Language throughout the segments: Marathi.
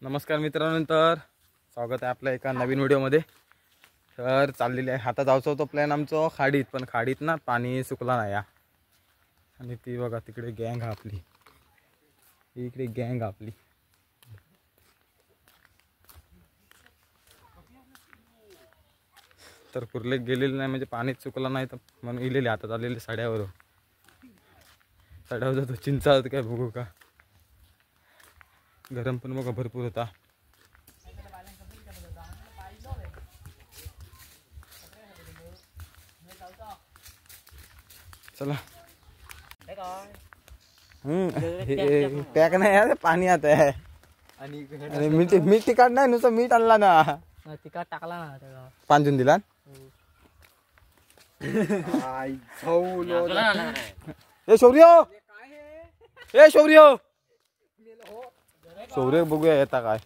नमस्कार मित्रांनो, तर स्वागत आहे आपल्या एका नवीन व्हिडिओमध्ये। तर चाललेली आहे आता जायचं होतं प्लॅन आमचं खाडीत, पण खाडीत ना पाणी सुकला नाही आणि ती बघा तिकडे गँग आपली, इकडे गँग आपली। तर कुर्ले गेलेले नाही म्हणजे पाणीच सुकलं नाही, तर म्हणून इलेले आता चाललेले साड्यावर जातो। चिंचा होतं काय बघू का, गरम पण बघा भरपूर होता। चला पॅक नाही यार, पाणी आता है आणि मीठ तिखट नाही, नुसतं मीठ आणला ना, तिखट टाकला ना, पांजून दिला। ए शौर्य बघूया येता काय,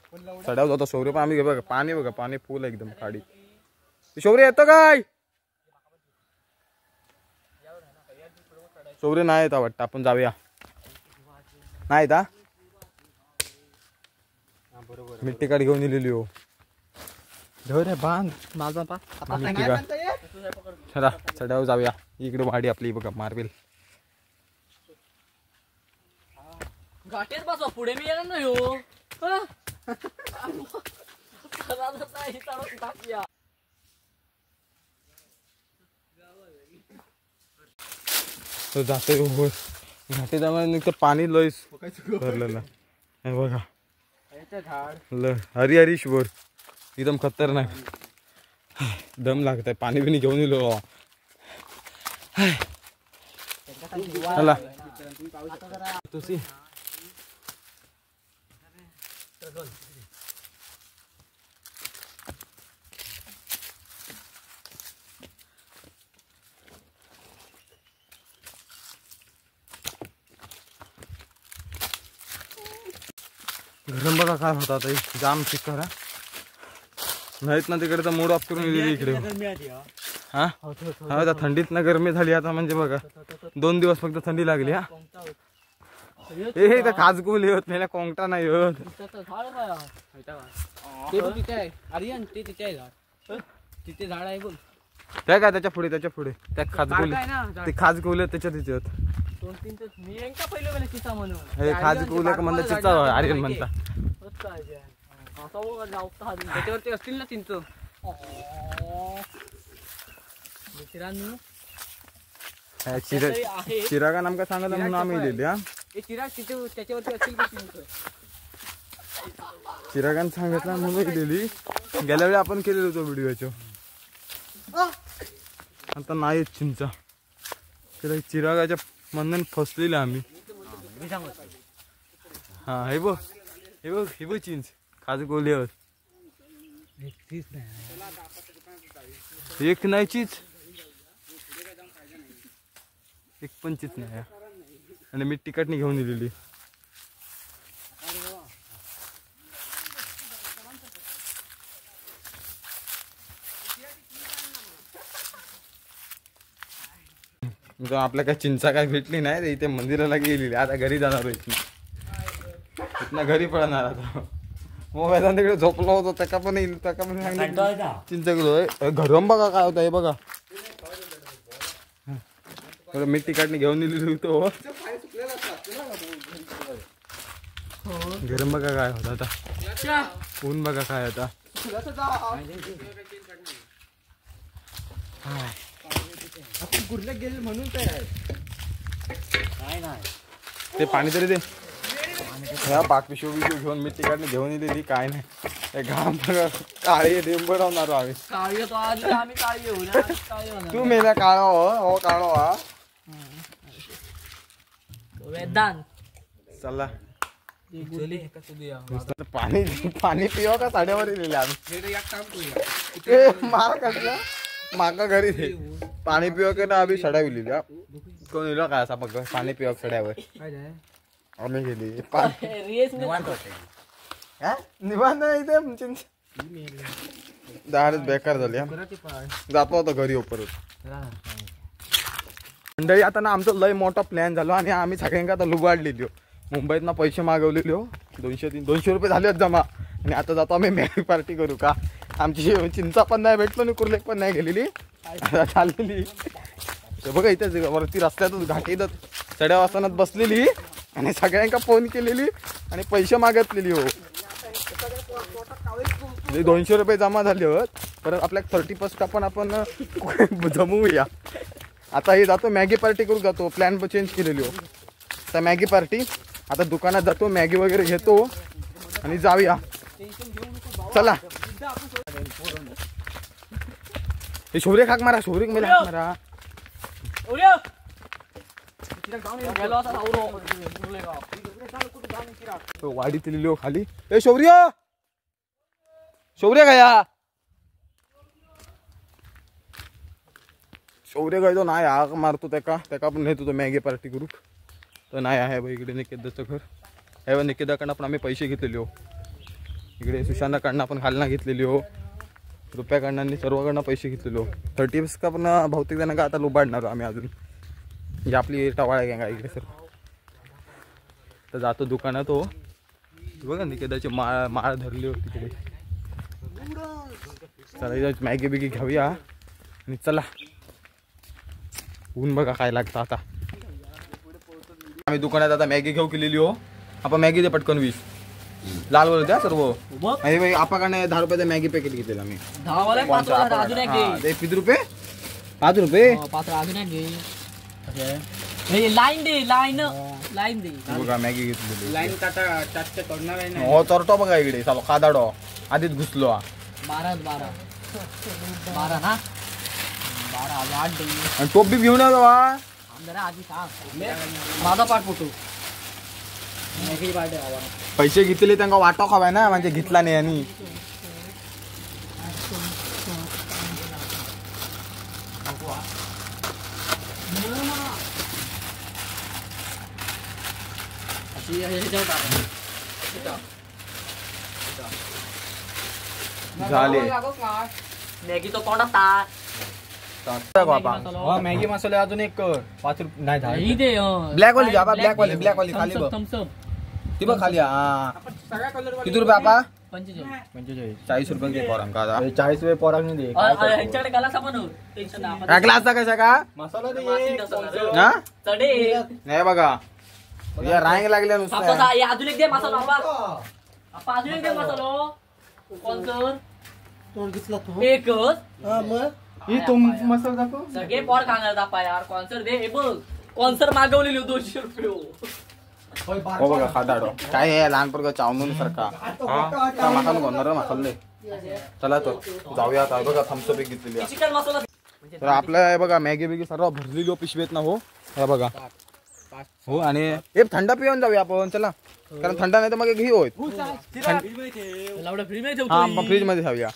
चढाव जातो शौर्य, पण आम्ही बघा पाणी बघा, पाणी फुल एकदम खाडी। शौर्य येतो काय? शौर्य नाही येता वाटतं, आपण जाऊया। नाही येता, मिट्टी काढ घेऊन दिलेली हो, रे बांध माझा पा चला चढाव जाऊया। इकडे वाडी आपली बघा, मार्बल घाटेच बसवा, पुढे मी येणार नाही हो। तो जाते घाटे जाऊन पाणी लयच भरलेलं आहे बघा, हरी हरी शुभर एकदम खतरनाक, दम लागत आहे। पाणी बिनी घेऊन येलो चला तुसी गरम बघा काय होता आता, जाम चिक्कर नाहीत ना तिकडे, तर मूड ऑफ करून गेली इकडे। हा आता थंडीत ना गरमी झाली आता, म्हणजे बघा 2 दिवस फक्त थंडी लागली। हा हे तर खाजगुल होत नाही, कोंगटा नाही होत। तिथे झाड आहे बोल, त्या काय त्याच्या पुढे त्या खाजगुल, ते खाजगुल त्याच्या तिथे होत। हे खाजगुल म्हणता चिचा आर्यन म्हणता, त्याच्यावरती असतील ना चिंच। चिरागा नामका सांगितलं म्हणून आम्ही लिहिले। हा त्याच्यावरती असतील चिरागान सांगितलं म्हणून लिहिली। गेल्या वेळी आपण केलेलं होतं व्हिडिओच्या, आता नाही चिंचा, त्याला चिरागाच्या म्हणून फसलेलं आम्ही। हा हे बघ चिंच खाजगुल्यावर एक नाही चीज, एक पण चीज नाही, आणि मी तिकटनी घेऊन दिलेली। आपल्या काय चिंचा काय भेटली नाही, इथे मंदिराला गेलेली, आता घरी जाणार इथनं घरी पडणार आता। मोबाईल तिकडे झोपलो होतो, त्याका पण चिंच गेलो। घरम बघा काय होतं हे बघा, मिट्टी काढणी घेऊन दिलेली होतो। गरम बघा काय होता आता, ऊन बघा काय होता। गेले म्हणून ते पाणी तरी दे, ह्या पाकपिशवी घेऊन मिट्टी काढणी घेऊन दिलेली, काय नाही घाम बघा, काळी डेम बनवणार आम्ही। तू मेला काळो हो काळो हा वेदांत चला पाणी पिवा का साड्यावर लिहिले आम्ही। मारा कसला माका घरी दे, पाणी पिवा की ना आम्ही सड्या लिहिली। कोण लिहिलं काय असा बघ, पाणी पिवा सड्यावर आम्ही गेली निवांत इथे दारच बेकार झाली। जातो आता घरी परत मंडळी। आता ना आमचं लय मोठा प्लॅन झालो, आणि आम्ही सगळ्यांना आता लुबाडलेली, मुंबईत ना पैसे मागवलेले हो, 200 रुपये झाले जमा. आणि आता जातो आम्ही मॅगी पार्टी करू का. आमची चिंचा पण नाही भेटलो आणि कुर्लेक पण नाही गेलेली चाललेली. बघा इथे वरती रस्त्यातच घाटीत चढ्या वासनात बसलेली आणि सगळ्यांका फोन केलेली आणि पैसे मागितलेली. हो 200 रुपये जमा झाले होत. परत आपल्या 30% पण आपण जमवूया. आता हे जातो मॅगी पार्टी करू जातो. प्लॅन चेंज केलेली हो. तर मॅगी पार्टी आता दुकानात जातो मॅगी वगैरे घेतो आणि जाऊया. चला हे शौर्य खाक मारा. शौर्य मला हाक मारा. वाडीत लिहिलो खाली. ए शौर्य शौर्य गया. शौर्य गायचो नाही हाक मारतो त्याका पण नेतो तो मॅगी पार्टी करू. तर नाही आहे बाई इकडे निकेदाचं घर. ह्या निकेदाकडनं पण आम्ही पैसे घेतलेले हो. इकडे सुशांताकडनं पण खालना घेतलेली हो. रुपयाकडनं सर्वकडनं पैसे घेतलेले हो. 30 का पण बहुतेक जण का आता लुबाडणार आम्ही अजून. ही आपली टवाळा गँग आहे इकडे सर. तर जातो दुकानात हो. बघा निकेदाची माळ धरली होती तिकडे. चला मॅगी बिगी घेऊया आणि चला. ऊन बघा काय लागतं आता. आम्ही दुकानात आता मॅगी घेऊ केलेली हो. आपण मॅगी दे पटकन 20 लाल वर द्या सर्व. आपाकडे 10 रुपयाचा मॅगी पॅकेट घेतलेला आम्ही. 5 रुपये 5 रुपये लाईन दे लाईन दे. बघा मॅगी घेतलेली. लाईन टाटा करणार आहे ना. हो चरतो बघा इकडे चालू खादाडो आधीच घुसलो. 12 ना 12 8 दे. आणि टोप बी घेऊन या बाबा. आधी माझा पाठ फोटो पैसे घेतले त्यांना वाटा खावाय ना म्हणजे घेतला नाही. आणि झाले मॅगी तो कोणा ता मॅगी मसाले अजून एक 5 रुपये नाही दे. ब्लॅक वाली बाबा ब्लॅक वाली खाली बघ. ती बघ खाली. किती रुपये आपा 45 40 रुपये दे पोरांका. 40 रुपये पोरांनी दे. ह्यांच्याकडे ग्लास आपण ग्लासचा कसा का मसाला दे. हा चढे नाही बघा रांग लागल्या नुसतं. अजून एक दे मसाला. आपा अजून एक दे मसाला. कोणसर एकच मसाला दाखव. सगळे पोर खाणार दापा यार. कॉन्सर दे. हे बघ कॉन्सर मागवलेली 200 रुपये. हो बघा खादाडो काय आहे लहान पोरगा चावमून सारखा. मसाला बनणार मसाले. चला तर जाऊया आता. बघा थम्सअप घेतलेली. चिकन मसाला तर आपल्या बघा मॅगी बिगी सर्व भरलेली हो पिशवीत ना. हो हे बघा हो. आणि एक थंड पिऊन जाऊया आपण. चला कारण थंड नाही तर मग घी होत. फ्रीज मध्ये खाऊया.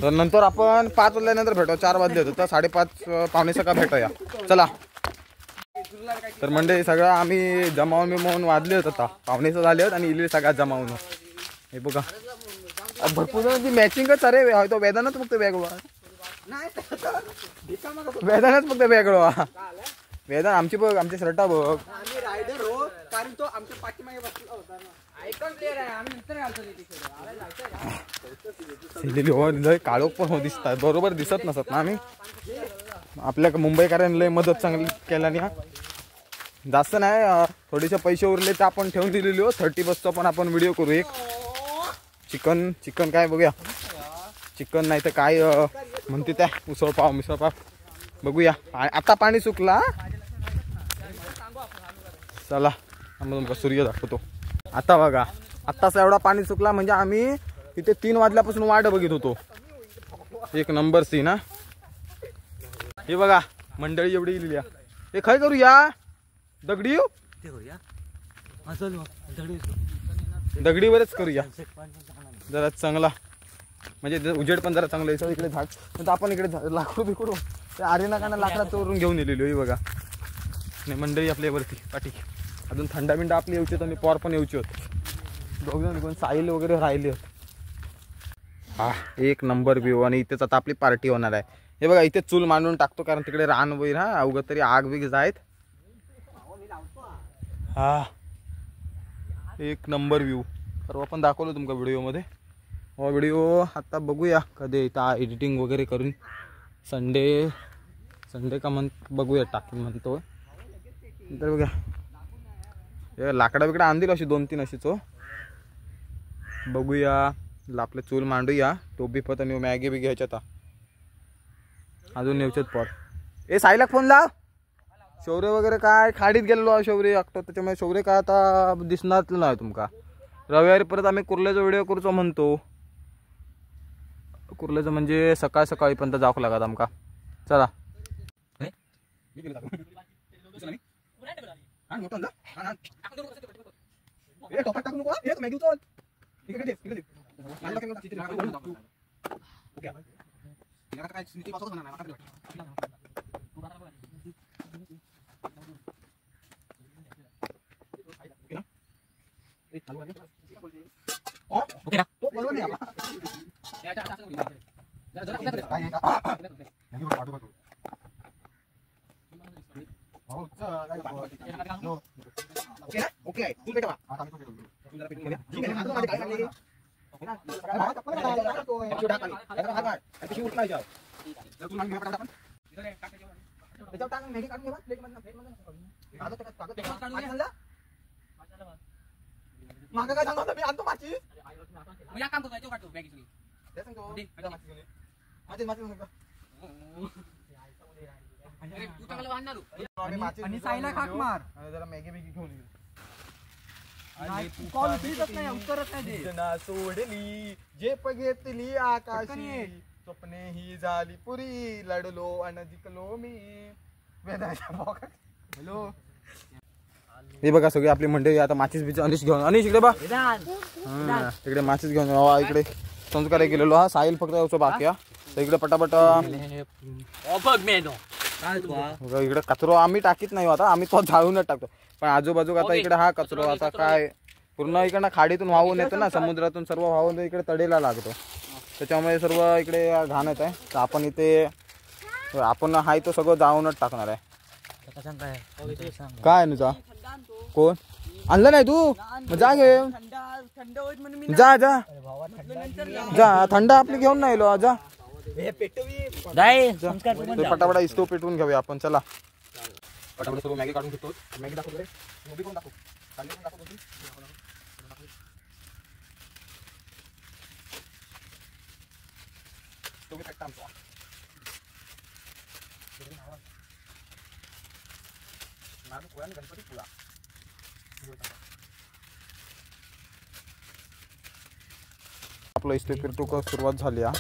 तर नंतर आपण 5 वाजल्यानंतर भेटू. 4 वाजले होते तर 5:30 पावणे 6 भेटूया. चला तर मंडळी सगळं आम्ही जमावून बिमावून वाजले होत आता. 5:30 झाले होत आणि इले सगळ्यात जमावून. हे बघा भरपूर जणांची मॅचिंगच. अरे तो वेदानच फक्त वेगळा. वेदानच फक्त वेगळा. वेदान आमची बघ आमची शर्टा बघ. कारण तो आमच्या पाठीमागे बसला होता ना. आयकॉन प्लेयर आहे. आम्ही नंतर घालतो. काळोख पण हो दिसतात. बरोबर दिसत नसत ना. आम्ही आपल्या मुंबईकरांना लय मदत चांगली केला नाही. जास्त नाही थोडेसे पैसे उरले तर आपण ठेवून दिलेली हो. 30 पण आपण व्हिडिओ करू. एक चिकन काय बघूया. चिकन नाही तर काय म्हणते त्या मिसळ पाव बघूया. आता पाणी सुकला. चला तुमका सूर्य दाखवतो. आता बघा आत्ताचा एवढा पाणी सुकला म्हणजे आम्ही इथे 3 वाजल्यापासून वाट बघित होतो. एक नंबर सीन. हा हे बघा मंडळी एवढी गेलेली. हे काय करूया दगडी दगडीवरच करूया जरा चांगला. म्हणजे उजेड पण जरा चांगला आहे. इकडे झाड तर आपण इकडे लाकूड बिकूड आरेनाकांना लाकडात चोरून घेऊन येलेलो आहे बघा. आणि मंडळी आपल्यावरती पाठी अजून थंडा बिंडा आपली येऊची होत आणि पॉर पण येऊची होत. दोघजण कोण साईल वगैरे राहिले होत. हा एक नंबर व्ह्यू. आणि इथेच आता आपली पार्टी होणार आहे. हे बघा इथे चूल मांडून टाकतो कारण तिकडे रान वगैरे. हा अवघं तरी आग बिग जायत. हा एक नंबर व्ह्यू सर्व आपण दाखवलं तुमका व्हिडिओमध्ये. हा व्हिडिओ आता बघूया कधी येता एडिटिंग वगैरे करून संडे का बघूया टाकून म्हणतो. तर बघा हे लाकडा बिकडा आणतील अशी 2-3 अशीच हो. बघूया आपलं चूल मांडूया. टोबी पत आणि मॅगी बी घ्यायच्या आता अजून नेवचेत पर. ए साईला फोन लाव. शौर्य वगैरे काय खाडीत गेलेलो शौर्य एकटो त्याच्यामुळे शौर्य काय आता दिसणार नाही तुमका. रविवारी परत आम्ही कुर्ल्याचा व्हिडिओ करूचो म्हणतो. कुर्ल्याचं म्हणजे सकाळी पण तर जावं लागत आमका. चला मागा काय सांगतो मी आणतो माची. मी काम करतो तो काढतो बॅगी सगळी. तू चांगलं आणणार आणि साईला खाक मार. जरा मॅगी बिगी घेऊन ये. कॉल उचलत नाही उत्तरच नाही दे. सोडली जे घेतली आकाशी स्वप्ने ही झाली पुरी लढलो आणि जिंकलो मी. हॅलो हे बघा सगळी आपली मंडळी आता माचीस बीच अनिश घेऊन. अनिश इकडे बा तिकडे माचीस घेऊन इकडे संस्कार गेलेलो. हा साहिल फक्त यायचो बाकी हा. तर इकडे पटापट इकडे कचरो आम्ही टाकीत नाही आता. आम्ही तो जाळूनच टाकतो. पण आजूबाजू आता इकडे हा कचरो आता काय पूर्ण इकडनं खाडीतून वाहून येतो ना समुद्रातून सर्व वाहून इकडे तडेला लागतो. त्याच्यामुळे सर्व इकडे घाण येत आहे. तर आपण इथे आपण हाय तो सगळं जाळूनच टाकणार आहे. काय नुचा कोण आणलं नाही तू जा घे. जा जा जा थंड आपली घेऊन नाही लो जा. पटापटा इस्तो पेटवून घेऊया आपण. चला पटापट सर्व मॅगी काढून घेतो. मॅगी दाखवतो रे पण दाखव. गणपती पुळा आपलं इथे पेटूक सुरुवात झाली हा.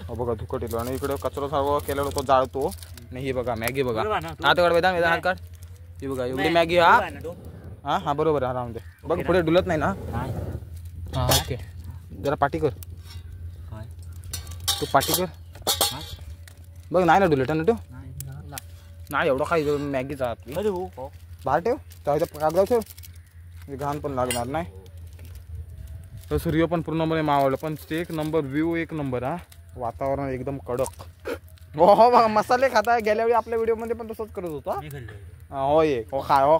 बघा धुकट येलो आणि इकडे कचरा सर्व केलेला तो जाळतो. आणि ही बघा मॅगी बघा आता काढ वेदा वेदा हात काढ. ही बघा एवढी मॅगी हा. हा हा बरोबर आहे. आराम दे बघ पुढे डुलत नाही ना. हा ओके जरा पाठी कर. तू पाठी कर बघ. नाही ना डुलत ना तू नाही एवढं काही मॅगीचा बाहेर ठेव कागदाव ठेव. घाण पण लागणार नाही. तर सूर्य पण पूर्णपणे मावळलं. पण एक नंबर व्ह्यू एक नंबर हा. वातावरण एकदम कडक. हो हो बघा मसाले खाताय. गेल्या वेळी आपल्या व्हिडिओ मध्ये पण तसंच करत होता. होय हो खालो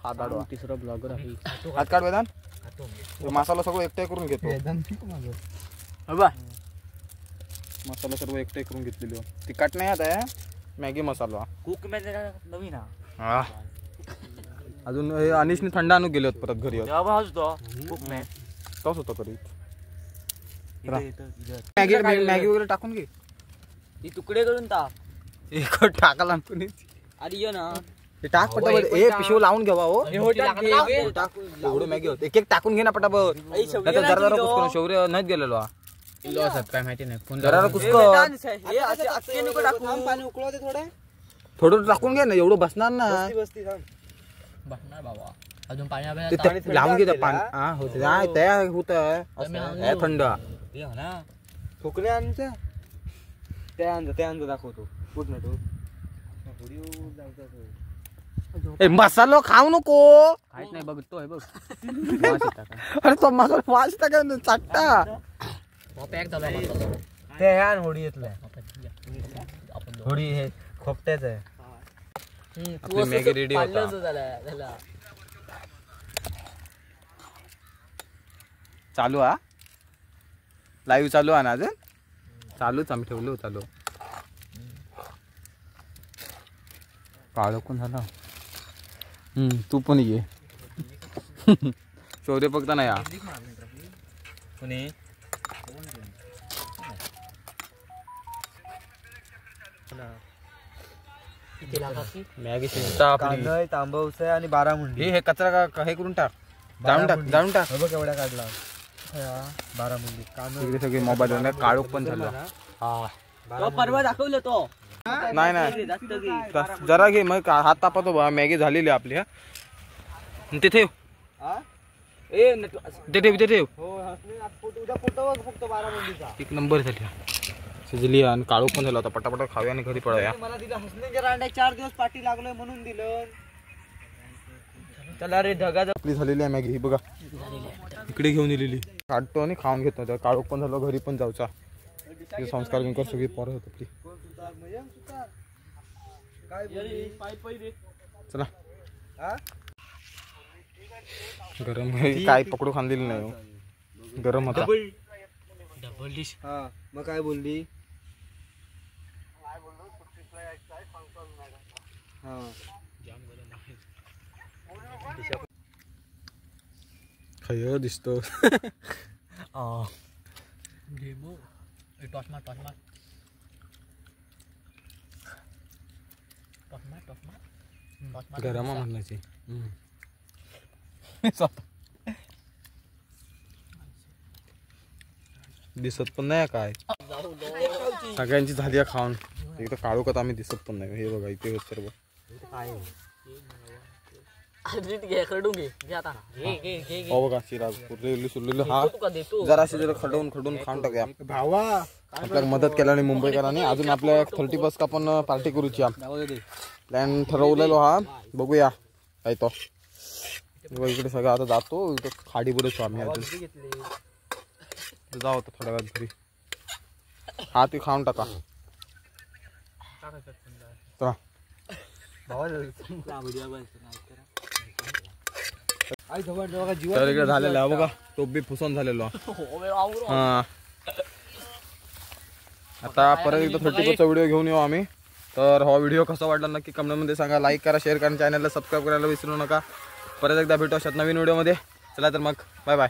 खादाडवा. तिसरा ब्लॉगर आहे. हात काढ वेदान. मसाला सगळं एकटे करून घेतो. मसाला सर्व एकटे करून घेतलेली. तिखट नाही आता मॅगी मसाला कुक नवीन हा. अजून अनिशने थंड आणून गेले होते परत घरी. तोच होता करीत. मॅगी वगैरे टाकून घे. ती तुकडे करून टाक. एक टाकाला तुम्ही अरे ये ना ते टाक पटापट. ए पिशवी लावून घ्यावा हो. एवढं मॅगी होत. एक एक टाकून घे ना पटापट. जरा कुसकन शौर्य नाहीत गेलेलो काय माहिती नाही. जरा कुसकन थोडं टाकून घे ना. एवढं बसणार ना. बसणार बाबा अजून पाणी लावून घे पाणी. हा होते तयार होत थंड फुकणे आमच्या त्या दाखवतो पूर्ण तो. मसाला खाऊ नको. काहीच नाही बघतोय बघ. अरे तो मसाला वास टाका चाटता. ते होडी येतलंय. होडी हे खोपट्याच आहे. आपली मॅगी रेडी होता. चालू हा लाईव्ह चालू आहे ना अजून चालूच आम्ही ठेवलो चालू काळो कोण झाला तू पण ये शौर्य फक्त नाही हा कोणी मॅगी शिजता आपली तांबवसे आणि बारामुंडी हे कचरा का हे करून टाक जाळून टाक बघ एवढ्या काढला बारामुंडी इकडे सगळे मोबाईल काळोख पण झाला परवा दाखवलं तो नाही जरा घे मग हात तापतो बा मॅगी झालेली आपली हा ते ठेव ते ठेव उद्या फोटो फक्त बारामुंडीचा एक नंबर झाली शिजली आणि काळोख पण झाला होता पटापट खाऊया आणि घरी पडूया मला दिलं हसण्याच्या रांड्या 4 दिवस पाठी लागलोय म्हणून दिलं चला रे ढगा आपली झालेली आहे मॅगी ही बघा इकडे घेऊन दिलेली काढतो आणि खाऊन घेतो त्या काळोख पण झालं घरी पण जाऊचा संस्कार बिंकर सगळी पोरं होत आपली चला गरम काय पकडू खांदिली नाही गरम होता डबल डिश मग काय बोलली खय दिसतो गरम म्हणायची दिसत पण नाही काय सगळ्यांची झाली आहे खाऊन एक तर काळोखात आम्ही दिसत पण नाही हे बघा इथे होत सर्व बघा शिरा सुरलेलं हा जरा जरा खडवून खाऊन टाकूया भावा आपल्याला मदत केल्याने मुंबईकरांनी अजून आपल्या 30 का पण पार्टी करूची प्लॅन ठरवलेलो हा बघूया काय तो इकडे सगळं आता जातो इकडे खाडी बोलतो आम्ही अजून जाऊ होतं थोड्या वेळात घरी हा ते खाऊन टाका तर इकडे झालेलं आहे बघा टोप बी फुसून झालेलो हा आता परत एकदा 30 व्हिडिओ घेऊन येऊ आम्ही तर हा व्हिडिओ कसा वाटला नक्की कमेंटमध्ये सांगा लाईक करा शेअर करा चॅनलला सबस्क्राईब करायला विसरू नका परत एकदा भेटू अशात नवीन व्हिडिओमध्ये चला तर मग बाय बाय